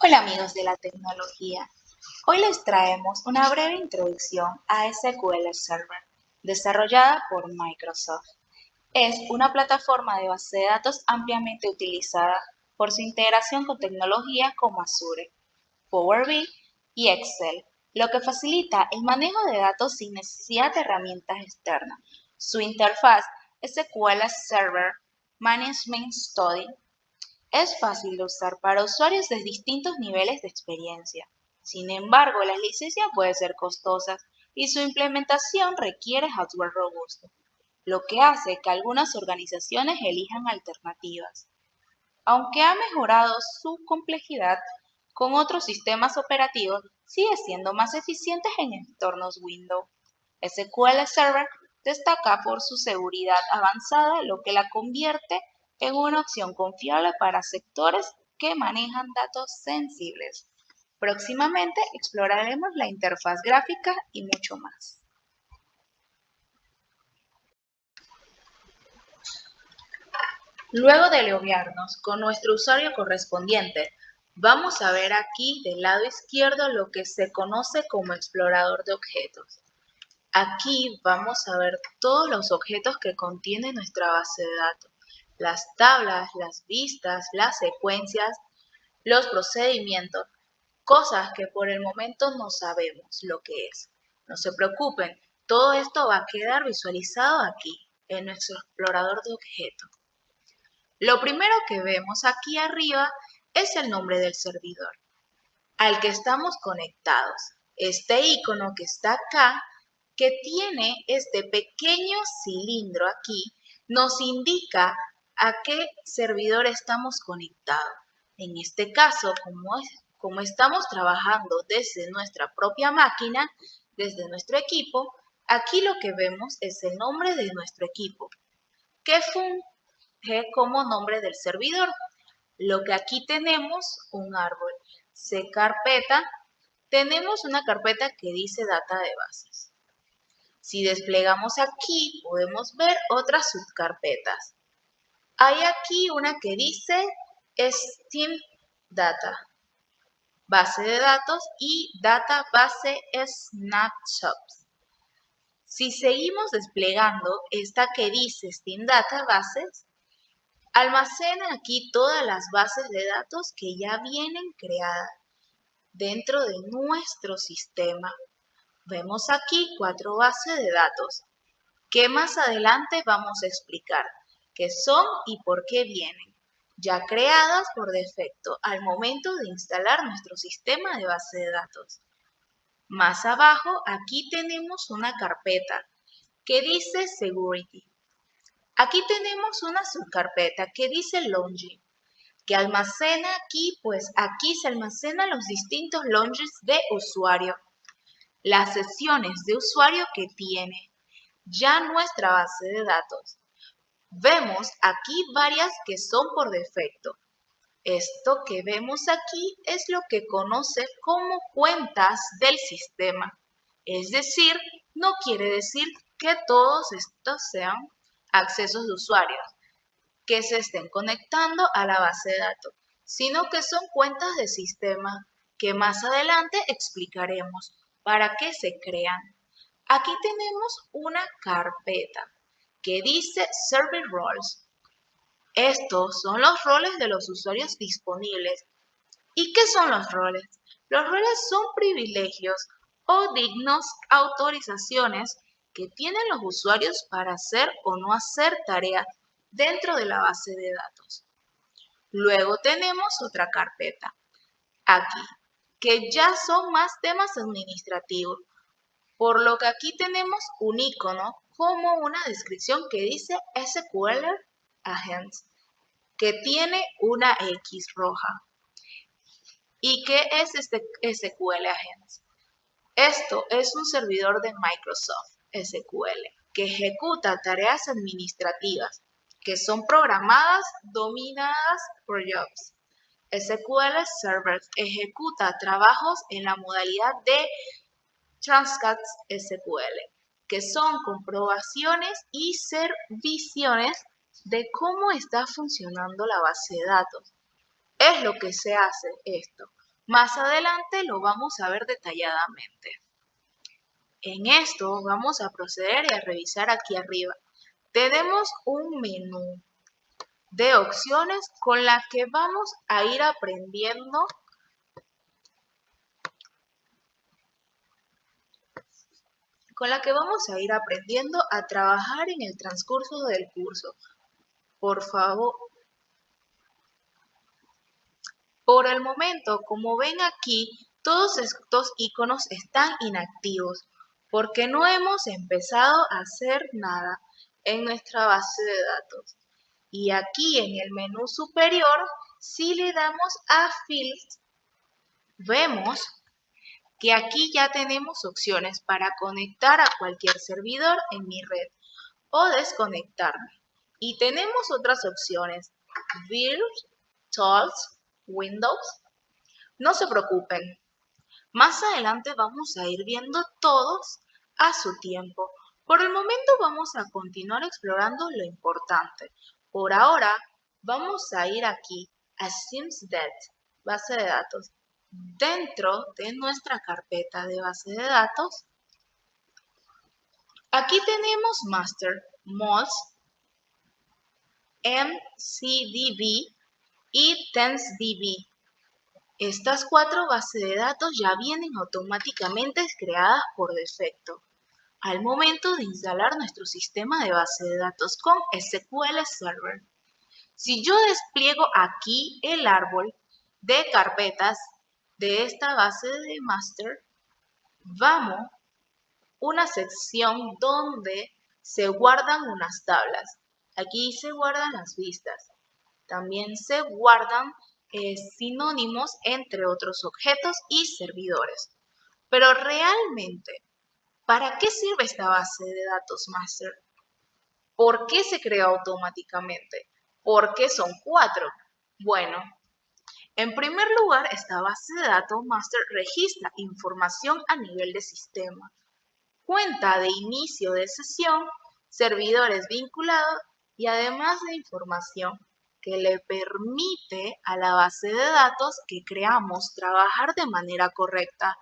Hola amigos de la tecnología, hoy les traemos una breve introducción a SQL Server, desarrollada por Microsoft. Es una plataforma de base de datos ampliamente utilizada por su integración con tecnologías como Azure, Power BI y Excel, lo que facilita el manejo de datos sin necesidad de herramientas externas. Su interfaz SQL Server Management Study es fácil de usar para usuarios de distintos niveles de experiencia. Sin embargo, las licencias pueden ser costosas y su implementación requiere hardware robusto, lo que hace que algunas organizaciones elijan alternativas. Aunque ha mejorado su complejidad con otros sistemas operativos, sigue siendo más eficiente en entornos Windows. SQL Server destaca por su seguridad avanzada, lo que la convierte en una opción confiable para sectores que manejan datos sensibles. Próximamente exploraremos la interfaz gráfica y mucho más. Luego de loguearnos con nuestro usuario correspondiente, vamos a ver aquí del lado izquierdo lo que se conoce como explorador de objetos. Aquí vamos a ver todos los objetos que contiene nuestra base de datos, las tablas, las vistas, las secuencias, los procedimientos, cosas que por el momento no sabemos lo que es. No se preocupen, todo esto va a quedar visualizado aquí, en nuestro explorador de objetos. Lo primero que vemos aquí arriba es el nombre del servidor al que estamos conectados. Este icono que está acá, que tiene este pequeño cilindro aquí, nos indica a qué servidor estamos conectados. En este caso, como estamos trabajando desde nuestra propia máquina, desde nuestro equipo, aquí lo que vemos es el nombre de nuestro equipo, que funge como nombre del servidor. Lo que aquí tenemos, un árbol. C carpeta, tenemos una carpeta que dice data de bases. Si desplegamos aquí, podemos ver otras subcarpetas. Hay aquí una que dice Steam Data, base de datos y database snapshots. Si seguimos desplegando esta que dice Steam Databases, almacena aquí todas las bases de datos que ya vienen creadas dentro de nuestro sistema. Vemos aquí 4 bases de datos que más adelante vamos a explicar qué son y por qué vienen, ya creadas por defecto al momento de instalar nuestro sistema de base de datos. Más abajo aquí tenemos una carpeta que dice Security. Aquí tenemos una subcarpeta que dice Launching, que almacena aquí, pues aquí se almacenan los distintos launches de usuario, las sesiones de usuario que tiene ya nuestra base de datos. Vemos aquí varias que son por defecto. Esto que vemos aquí es lo que conoce como cuentas del sistema. Es decir, no quiere decir que todos estos sean accesos de usuarios que se estén conectando a la base de datos, sino que son cuentas de sistema que más adelante explicaremos para qué se crean. Aquí tenemos una carpeta que dice Service Roles. Estos son los roles de los usuarios disponibles. ¿Y qué son los roles? Los roles son privilegios o dignos autorizaciones que tienen los usuarios para hacer o no hacer tareas dentro de la base de datos. Luego tenemos otra carpeta, aquí, que ya son más temas administrativos, por lo que aquí tenemos un icono como una descripción que dice SQL Agents, que tiene una X roja. ¿Y qué es este SQL Agents? Esto es un servidor de Microsoft SQL que ejecuta tareas administrativas que son programadas, dominadas por jobs. SQL Server ejecuta trabajos en la modalidad de Transacts SQL, que son comprobaciones y serviciones de cómo está funcionando la base de datos. Es lo que se hace esto. Más adelante lo vamos a ver detalladamente. En esto vamos a proceder y a revisar aquí arriba. Tenemos un menú de opciones con la que vamos a ir aprendiendo a trabajar en el transcurso del curso. Por favor, por el momento, como ven aquí, todos estos iconos están inactivos porque no hemos empezado a hacer nada en nuestra base de datos. Y aquí en el menú superior, si le damos a Fields, vemos que aquí ya tenemos opciones para conectar a cualquier servidor en mi red o desconectarme. Y tenemos otras opciones, Tools, Windows. No se preocupen, más adelante vamos a ir viendo todos a su tiempo. Por el momento vamos a continuar explorando lo importante. Por ahora vamos a ir aquí a SIMSDAT, base de datos. Dentro de nuestra carpeta de base de datos, aquí tenemos Master, MOS, MCDB y TenseDB. Estas 4 bases de datos ya vienen automáticamente creadas por defecto al momento de instalar nuestro sistema de base de datos con SQL Server. Si yo despliego aquí el árbol de carpetas de esta base de master, vamos a una sección donde se guardan unas tablas. Aquí se guardan las vistas. También se guardan sinónimos entre otros objetos y servidores. Pero realmente, ¿para qué sirve esta base de datos master? ¿Por qué se crea automáticamente? ¿Por qué son 4? Bueno, en primer lugar, esta base de datos master registra información a nivel de sistema. Cuenta de inicio de sesión, servidores vinculados y además de información que le permite a la base de datos que creamos trabajar de manera correcta.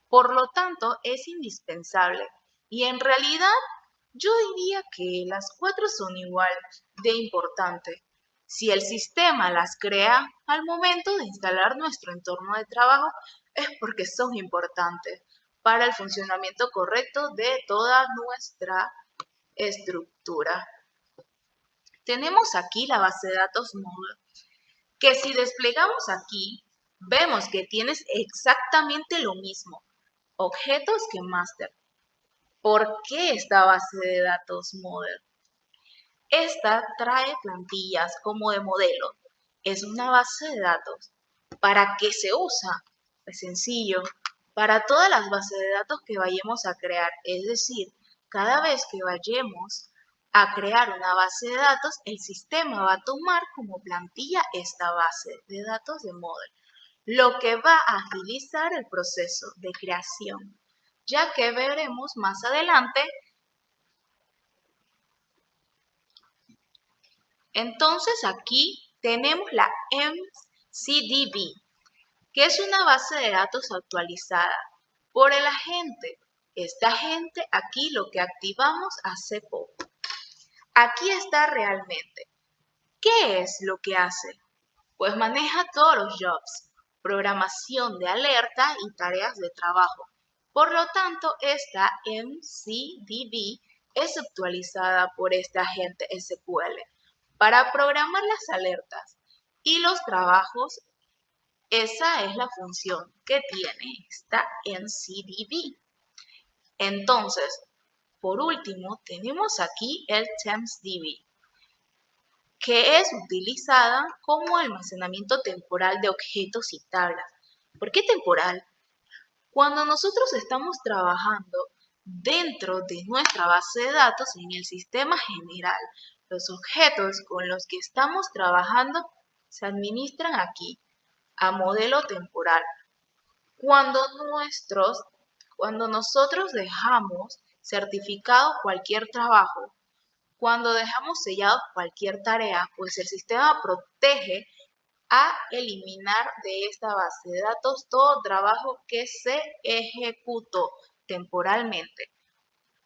Por lo tanto, es indispensable. Y en realidad, yo diría que las 4 son igual de importantes. Si el sistema las crea al momento de instalar nuestro entorno de trabajo, es porque son importantes para el funcionamiento correcto de toda nuestra estructura. Tenemos aquí la base de datos Model, que si desplegamos aquí, vemos que tienes exactamente lo mismo, objetos que master. ¿Por qué esta base de datos Model? Esta trae plantillas como de modelo. Es una base de datos. ¿Para qué se usa? Es sencillo. Para todas las bases de datos que vayamos a crear. Es decir, cada vez que vayamos a crear una base de datos, el sistema va a tomar como plantilla esta base de datos de Model, lo que va a agilizar el proceso de creación, ya que veremos más adelante. Entonces aquí tenemos la MCDB, que es una base de datos actualizada por el agente. Este agente aquí lo que activamos hace poco. Aquí está realmente. ¿Qué es lo que hace? Pues maneja todos los jobs, programación de alerta y tareas de trabajo. Por lo tanto, esta MCDB es actualizada por este agente SQL para programar las alertas y los trabajos. Esa es la función que tiene esta MCDB. Entonces, por último, tenemos aquí el TempsDB, que es utilizada como almacenamiento temporal de objetos y tablas. ¿Por qué temporal? Cuando nosotros estamos trabajando dentro de nuestra base de datos en el sistema general, los objetos con los que estamos trabajando se administran aquí a modelo temporal. Cuando nosotros dejamos certificado cualquier trabajo, cuando dejamos sellado cualquier tarea, pues el sistema protege a eliminar de esta base de datos todo trabajo que se ejecutó temporalmente.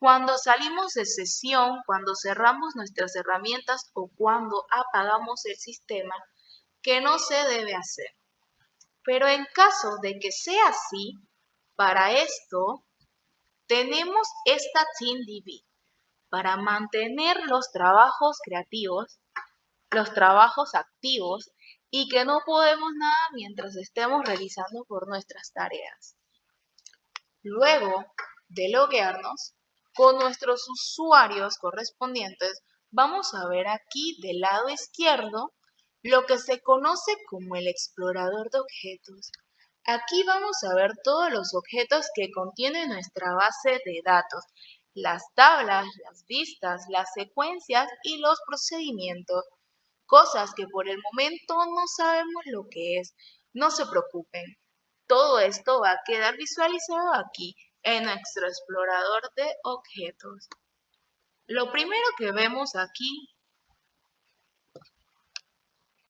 Cuando salimos de sesión, cuando cerramos nuestras herramientas o cuando apagamos el sistema, que no se debe hacer. Pero en caso de que sea así, para esto tenemos esta TeamDB para mantener los trabajos creativos, los trabajos activos y que no podemos nada mientras estemos realizando por nuestras tareas. Luego de loguearnos, con nuestros usuarios correspondientes, vamos a ver aquí del lado izquierdo lo que se conoce como el explorador de objetos. Aquí vamos a ver todos los objetos que contiene nuestra base de datos, las tablas, las vistas, las secuencias y los procedimientos, cosas que por el momento no sabemos lo que es. No se preocupen, todo esto va a quedar visualizado aquí en nuestro explorador de objetos. Lo primero que vemos aquí